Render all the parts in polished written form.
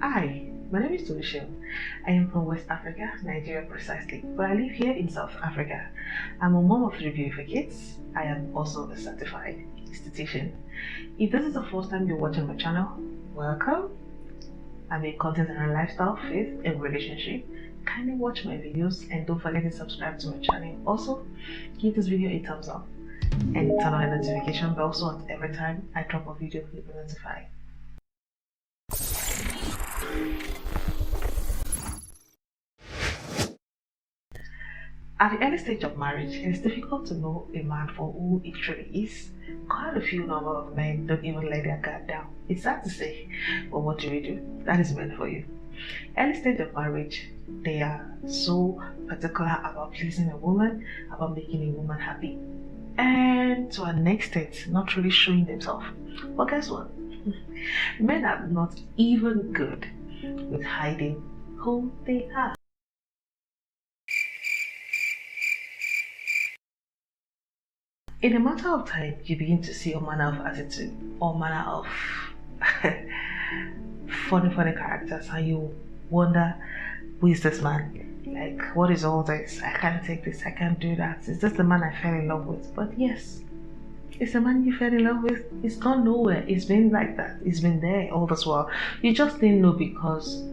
Hi, my name is Tolisha. I am from West Africa, Nigeria precisely, but I live here in South Africa. I'm a mom of 3 beautiful kids. I am also a certified esthetician. If this is the first time you're watching my channel, welcome. I make content around lifestyle, faith, and relationship. Kindly watch my videos and don't forget to subscribe to my channel. Also, give this video a thumbs up and turn on the notification bell so that every time I drop a video, you'll be notified. At the early stage of marriage, it is difficult to know a man for who he truly is. Quite a few number of men don't even let their guard down. It's sad to say, but what do we do? That is meant for you. Early stage of marriage, they are so particular about pleasing a woman, about making a woman happy, and to an extent, not really showing themselves. But guess what? Men are not even good with hiding who they are. In a matter of time, you begin to see all manner of attitude, all manner of funny characters, and you wonder, who is this man? Like, what is all this? I can't take this, I can't do that. Is this the man I fell in love with? But yes, it's the man you fell in love with. It's gone nowhere. It's been like that. It's been there all this while. You just didn't know because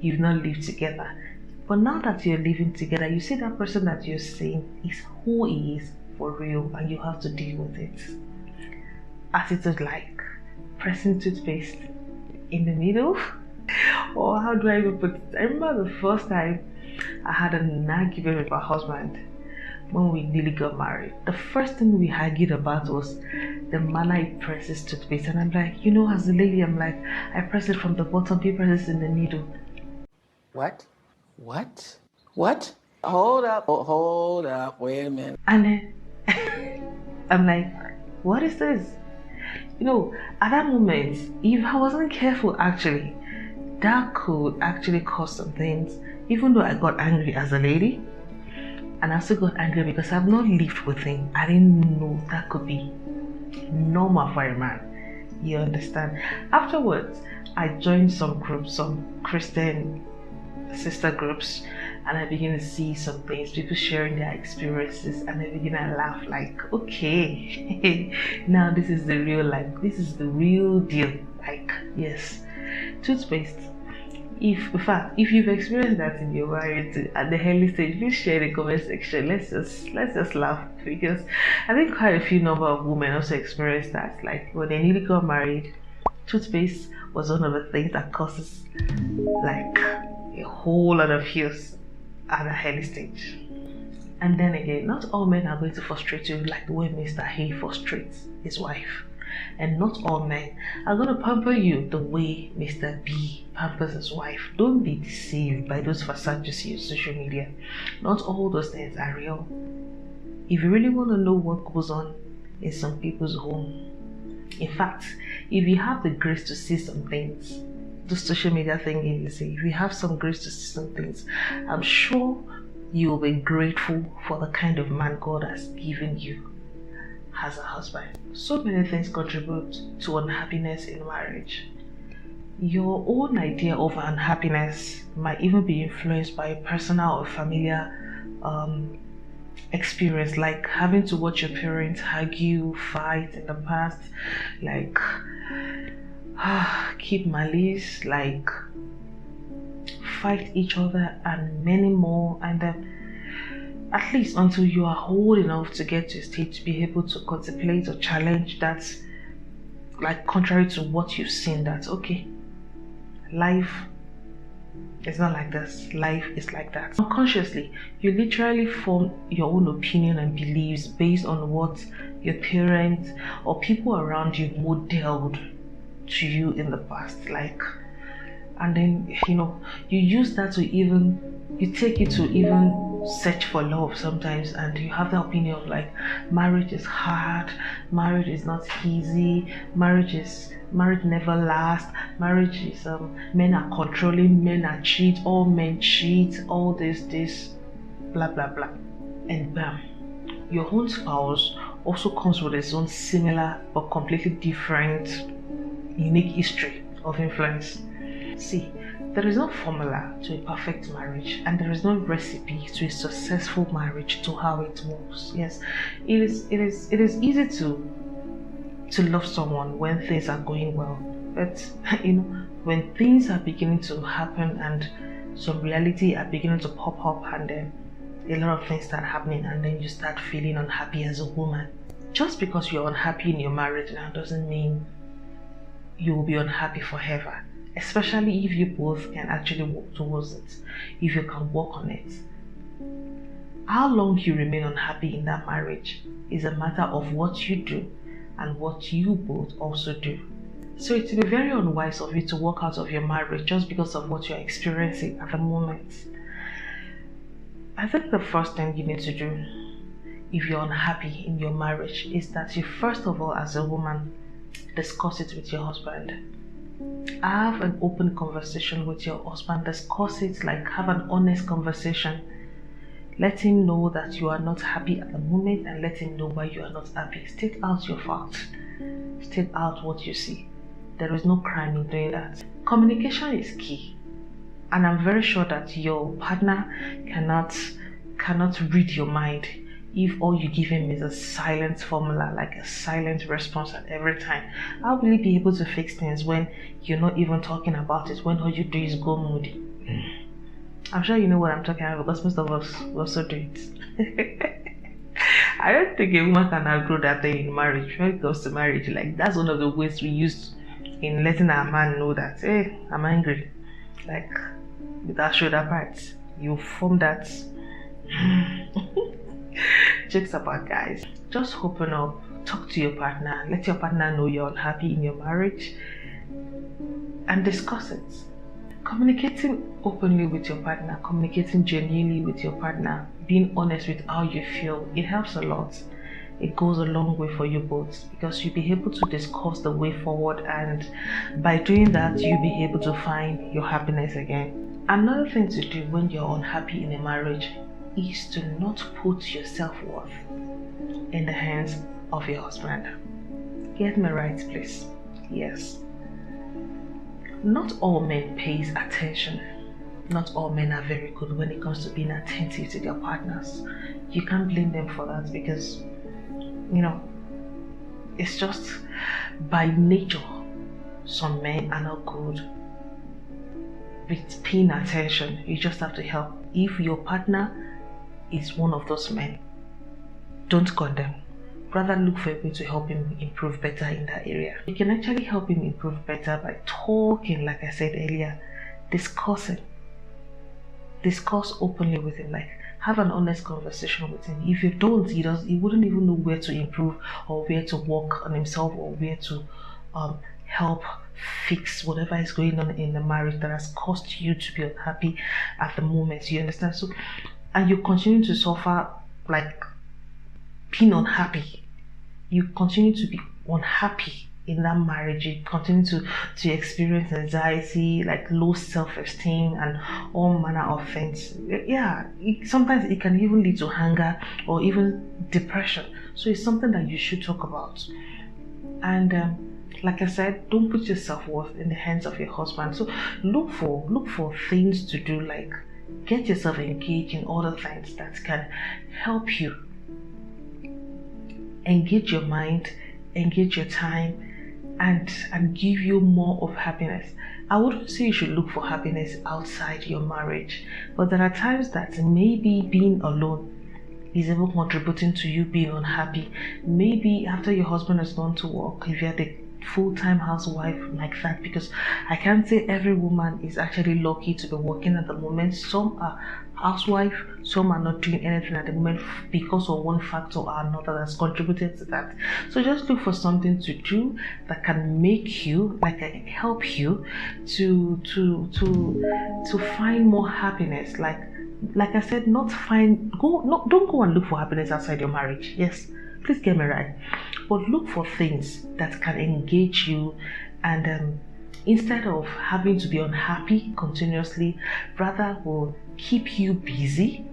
you've not lived together. But now that you're living together, you see that person that you're seeing is who he is for real, and you have to deal with it. Attitude like pressing toothpaste in the middle, or how do I even put it? I remember the first time I had an argument with my husband when we nearly got married. The first thing we argued about was the manner he presses toothpaste, and I'm like, you know, as a lady, I'm like, I press it from the bottom, he presses in the middle. What? Hold up, wait a minute. And then I'm like, what is this? You know, at that moment, if I wasn't careful, actually, that could actually cause some things. Even though I got angry as a lady, and I still got angry because I've not lived with him, I didn't know that could be normal for a man. You understand? Afterwards, I joined some groups, some Christian sister groups, and I begin to see some things, people sharing their experiences, and I begin to laugh like, okay, now this is the real life, this is the real deal. Like, yes, toothpaste. In fact, if you've experienced that in your marriage at the early stage, please share in the comment section. Let's just laugh, because I think quite a few number of women also experienced that. Like when they nearly got married, toothpaste was one of the things that causes like a whole lot of heels at the early stage. And then again, not all men are going to frustrate you like the way Mr. A frustrates his wife. And not all men are going to pamper you the way Mr. B pampers his wife. Don't be deceived by those facades you see on social media. Not all those things are real. If you really want to know what goes on in some people's home, in fact, if you have the grace to see some things, the social media thing you say, if you have some grace to see some things, I'm sure you will be grateful for the kind of man God has given you as a husband. So many things contribute to unhappiness in marriage. Your own idea of unhappiness might even be influenced by a personal or familiar experience, like having to watch your parents argue, fight in the past, like keep malice, like fight each other, and many more. And at least until you are old enough to get to a stage to be able to contemplate or challenge that, like contrary to what you've seen, that okay, life is not like this, life is like that. Unconsciously, you literally form your own opinion and beliefs based on what your parents or people around you modeled to you in the past, like, and then you use that to you take it to even search for love sometimes, and you have the opinion of like, marriage is hard, marriage is not easy, marriage never lasts, marriage is men are controlling, men are cheat, all men cheat, all this blah blah blah, and bam, your own spouse also comes with its own similar but completely different unique history of influence. See, There is no formula to a perfect marriage, and there is no recipe to a successful marriage to how it works. Yes, it is easy to love someone when things are going well, but when things are beginning to happen and some reality are beginning to pop up, and then a lot of things start happening, and then you start feeling unhappy as a woman. Just because you're unhappy in your marriage now doesn't mean you will be unhappy forever, especially if you both can actually work towards it, if you can work on it. How long you remain unhappy in that marriage is a matter of what you do and what you both also do. So it will be very unwise of you to walk out of your marriage just because of what you're experiencing at the moment. I think the first thing you need to do if you're unhappy in your marriage is that you first of all, as a woman, discuss it with your husband. Have an open conversation with your husband. Discuss it, like have an honest conversation. Let him know that you are not happy at the moment, and let him know why you are not happy. State out your facts. State out what you see. There is no crime in doing that. Communication is key. And I'm very sure that your partner cannot read your mind if all you give him is a silent formula, like a silent response at every time. How will he be able to fix things when you're not even talking about it, when all you do is go moody? I'm sure you know what I'm talking about, because most of us also do it. I don't think a woman can outgrow that thing in marriage. When it comes to marriage, like that's one of the ways we use in letting our man know that, hey, I'm angry. Like with our shoulder parts, you form that. Jokes apart, guys. Just open up, talk to your partner, let your partner know you're unhappy in your marriage, and discuss it. Communicating openly with your partner, communicating genuinely with your partner, being honest with how you feel, it helps a lot. It goes a long way for you both, because you'll be able to discuss the way forward, and by doing that you'll be able to find your happiness again. Another thing to do when you're unhappy in a marriage is to not put your self-worth in the hands of your husband. Get me right, please. Yes. Not all men pays attention. Not all men are very good when it comes to being attentive to their partners. You can't blame them for that, because it's just by nature some men are not good with paying attention. You just have to help. If your partner is one of those men, don't condemn. Rather look for a way to help him improve better in that area. You can actually help him improve better by talking, like I said earlier, discussing. Discuss openly with him, like have an honest conversation with him. If you don't, he wouldn't even know where to improve or where to work on himself or where to help fix whatever is going on in the marriage that has caused you to be unhappy at the moment. You understand? So, and you continue to suffer, like being unhappy. You continue to be unhappy in that marriage. You continue to experience anxiety, like low self-esteem and all manner of things. Yeah, sometimes it can even lead to anger or even depression. So it's something that you should talk about. And like I said, don't put your self-worth in the hands of your husband. So look for things to do, like get yourself engaged in other things that can help you engage your mind, engage your time, and give you more of happiness. I wouldn't say you should look for happiness outside your marriage, but there are times that maybe being alone is even contributing to you being unhappy. Maybe after your husband has gone to work, if you're the full-time housewife like that, because I can't say every woman is actually lucky to be working at the moment. Some are housewife, some are not doing anything at the moment because of one factor or another that's contributed to that. So just look for something to do that can make you, like help you to find more happiness. Like I said, don't go and look for happiness outside your marriage. Yes, please get me right. But look for things that can engage you, and instead of having to be unhappy continuously, rather will keep you busy.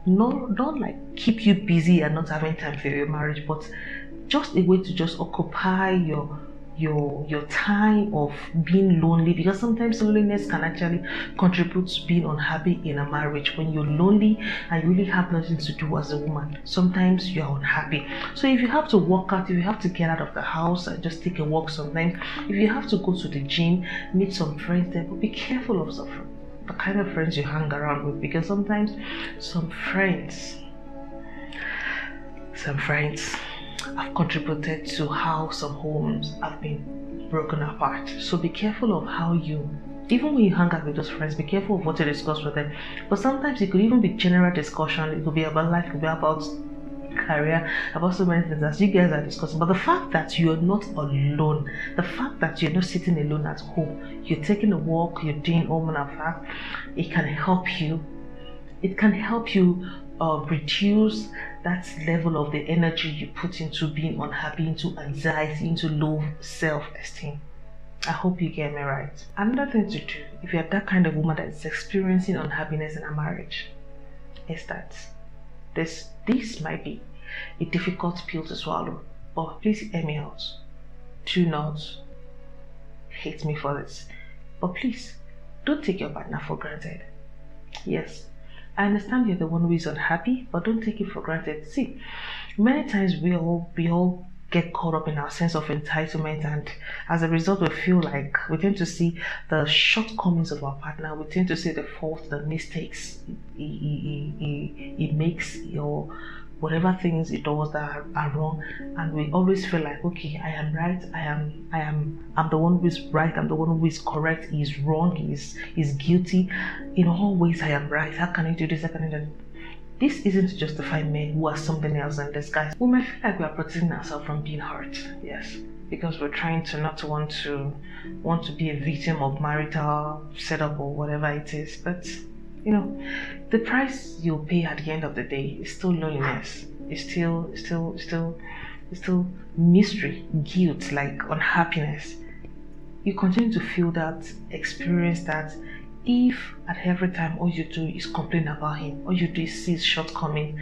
Not like keep you busy and not having time for your marriage, but just a way to just occupy your time of being lonely, because sometimes loneliness can actually contribute to being unhappy in a marriage. When you're lonely and you really have nothing to do as a woman, sometimes you're unhappy. So if you have to work out, if you have to get out of the house and just take a walk sometimes, if you have to go to the gym, meet some friends there, but be careful of the kind of friends you hang around with, because sometimes some friends have contributed to how some homes have been broken apart. So be careful of how you, even when you hang out with those friends, be careful of what you discuss with them. But sometimes it could even be general discussion. It could be about life, it could be about career, about so many things as you guys are discussing. But the fact that you're not alone, the fact that you're not sitting alone at home, you're taking a walk, you're doing all manner of that, it can help you. It can help you reduce that level of the energy you put into being unhappy, into anxiety, into low self-esteem. I hope you get me right. Another thing to do, if you're that kind of woman that is experiencing unhappiness in a marriage, is that this might be a difficult pill to swallow, but please hear me out. Do not hate me for this, but please don't take your partner for granted. Yes, I understand you're the one who is unhappy, but don't take it for granted. See, many times we all get caught up in our sense of entitlement, and as a result we feel like we tend to see the shortcomings of our partner, we tend to see the faults, the mistakes he makes, or whatever things it does that are wrong, and we always feel like, okay, I am right, I'm the one who is right, I'm the one who is correct, he's wrong, he's guilty. In all ways I am right. How can I do this? How can I do that? This isn't to justify men who are something else in disguise. We might feel like we are protecting ourselves from being hurt, yes, because we're trying to not want to be a victim of marital setup or whatever it is. But you know, the price you'll pay at the end of the day is still loneliness. It's still mystery, guilt, like unhappiness. You continue to feel that, experience that, if at every time all you do is complain about him, all you do is see his shortcoming.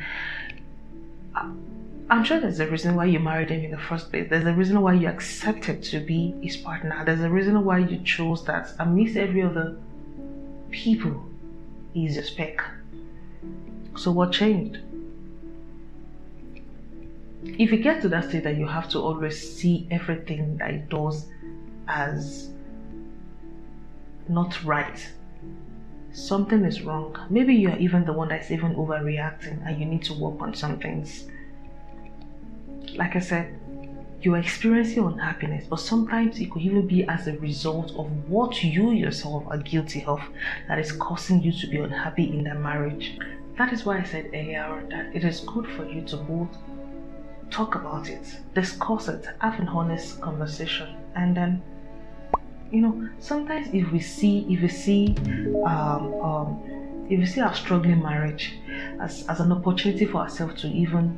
I'm sure there's a reason why you married him in the first place. There's a reason why you accepted to be his partner. There's a reason why you chose that amidst every other people, he's your spec. So what changed? If you get to that state that you have to always see everything that he does as not right, something is wrong. Maybe you're even the one that's even overreacting and you need to work on some things. Like I said, you're experiencing unhappiness, but sometimes it could even be as a result of what you yourself are guilty of that is causing you to be unhappy in that marriage. That is why I said earlier that it is good for you to both talk about it, discuss it, have an honest conversation, and then, you know, sometimes if we see our struggling marriage as an opportunity for ourselves to even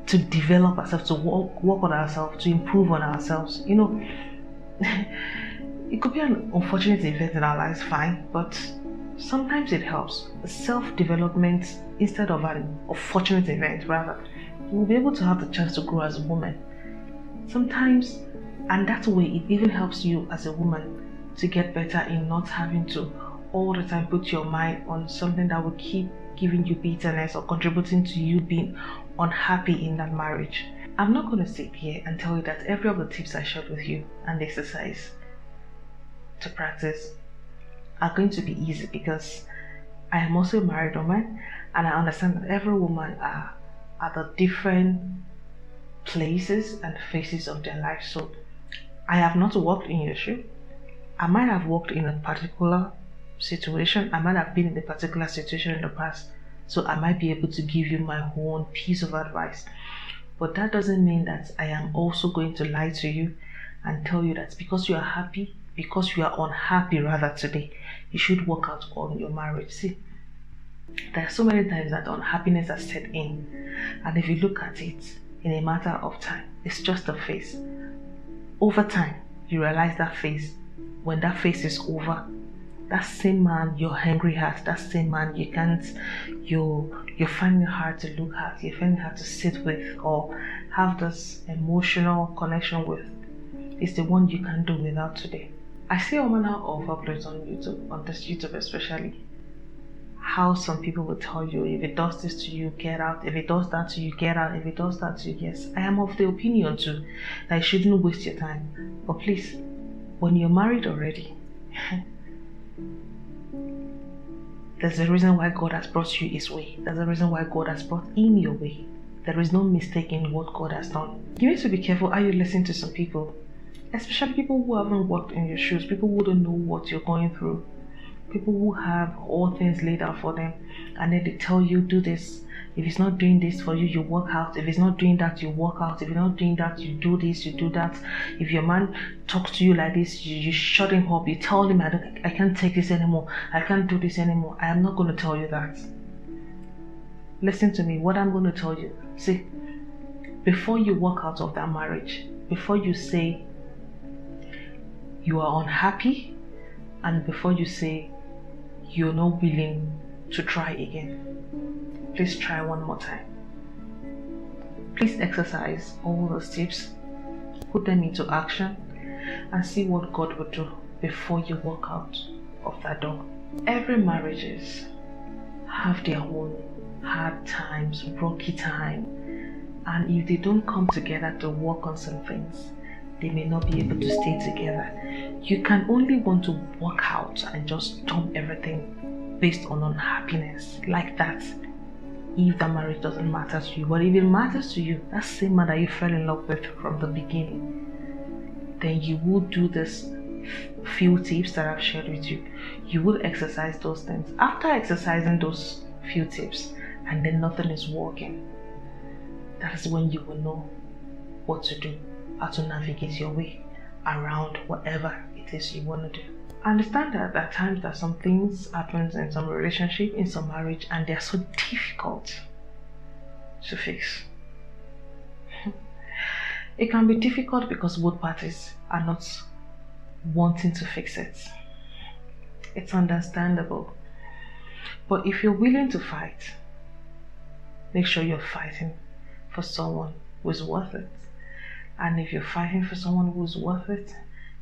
to develop ourselves, to work on ourselves, to improve on ourselves, you know, it could be an unfortunate event in our lives, fine, but sometimes it helps. Self-development instead of an unfortunate event, rather, you'll be able to have the chance to grow as a woman. Sometimes, and that way it even helps you as a woman to get better in not having to all the time put your mind on something that will keep giving you bitterness or contributing to you being unhappy in that marriage. I'm not going to sit here and tell you that every of the tips I shared with you and the exercise to practice are going to be easy, because I am also a married woman and I understand that every woman are at the different places and phases of their life. So I have not worked in your shoe. I might have worked in a particular situation. I might have been in a particular situation in the past. So I might be able to give you my own piece of advice. But that doesn't mean that I am also going to lie to you and tell you that because you are happy, because you are unhappy rather today, you should work out on your marriage. See, there are so many times that unhappiness has set in. And if you look at it in a matter of time, it's just a phase. Over time, you realize that phase. When that phase is over, that same man you're angry at, that same man you're finding it hard to look at, you're finding it hard to sit with or have this emotional connection with, is the one you can do without today. I see all manner of uploads on YouTube, on this YouTube especially, how some people will tell you, if it does this to you, get out. If it does that to you, get out. If it does that to you, yes. I am of the opinion too that you shouldn't waste your time. But please, when you're married already, there's a reason why God has brought you his way. There's a reason why God has brought him your way. There is no mistake in what God has done. You need to be careful how you listen to some people, especially people who haven't walked in your shoes, people who don't know what you're going through, people who have all things laid out for them, and then they tell you, do this. If it's not doing this for you, you work out. If it's not doing that, you work out. If you're not doing that, you do this, you do that. If your man talks to you like this, you shut him up. You tell him, I can't take this anymore. I can't do this anymore. I am not going to tell you that. Listen to me. What I'm going to tell you. See, before you walk out of that marriage, before you say you are unhappy, and before you say you're not willing to try again, please try one more time. Please exercise all those tips, put them into action, and see what God will do before you walk out of that door. Every marriages have their own hard times, rocky time, and if they don't come together to work on some things, they may not be able to stay together. You can only want to walk out and just dump everything based on unhappiness like that if the marriage doesn't matter to you. But if it matters to you, that same man that you fell in love with from the beginning, then you will do this few tips that I've shared with you. You will exercise those things. After exercising those few tips and then nothing is working, that is when you will know what to do, how to navigate your way around whatever it is you want to do. Understand that there are times that some things happen in some relationship, in some marriage, and they are so difficult to fix. It can be difficult because both parties are not wanting to fix it. It's understandable. But if you're willing to fight, make sure you're fighting for someone who's worth it. And if you're fighting for someone who's worth it,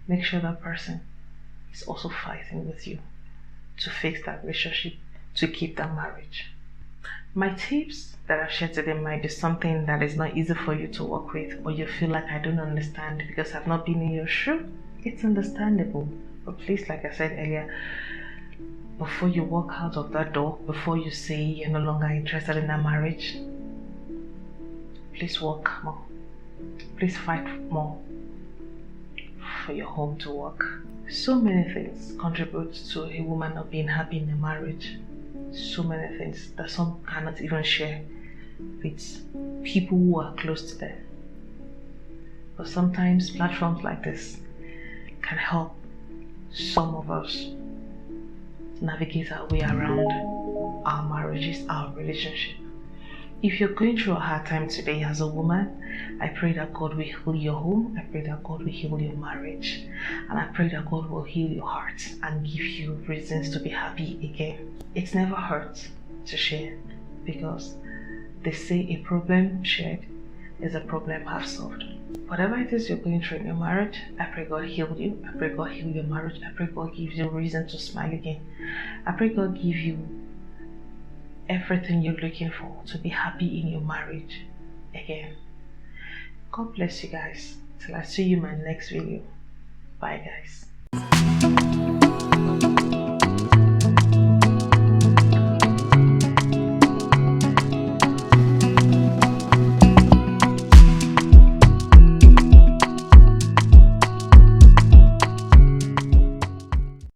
make sure that person is also fighting with you to fix that relationship, to keep that marriage. My tips that I've shared today might be something that is not easy for you to work with, or you feel like I don't understand because I've not been in your shoe. It's understandable. But please, like I said earlier, before you walk out of that door, before you say you're no longer interested in that marriage, please work more. Please fight more for your home to work. So many things contribute to a woman not being happy in a marriage. So many things that some cannot even share with people who are close to them. But sometimes platforms like this can help some of us navigate our way around our marriages, our relationship. If you're going through a hard time today as a woman, I pray that God will heal your home. I pray that God will heal your marriage. And I pray that God will heal your heart and give you reasons to be happy again. It's never hurt to share, because they say a problem shared is a problem half solved. Whatever it is you're going through in your marriage, I pray God heal you. I pray God heal your marriage. I pray God gives you reason to smile again. I pray God give you everything you're looking for to be happy in your marriage again. God bless you guys. Till I see you in my next video. Bye guys.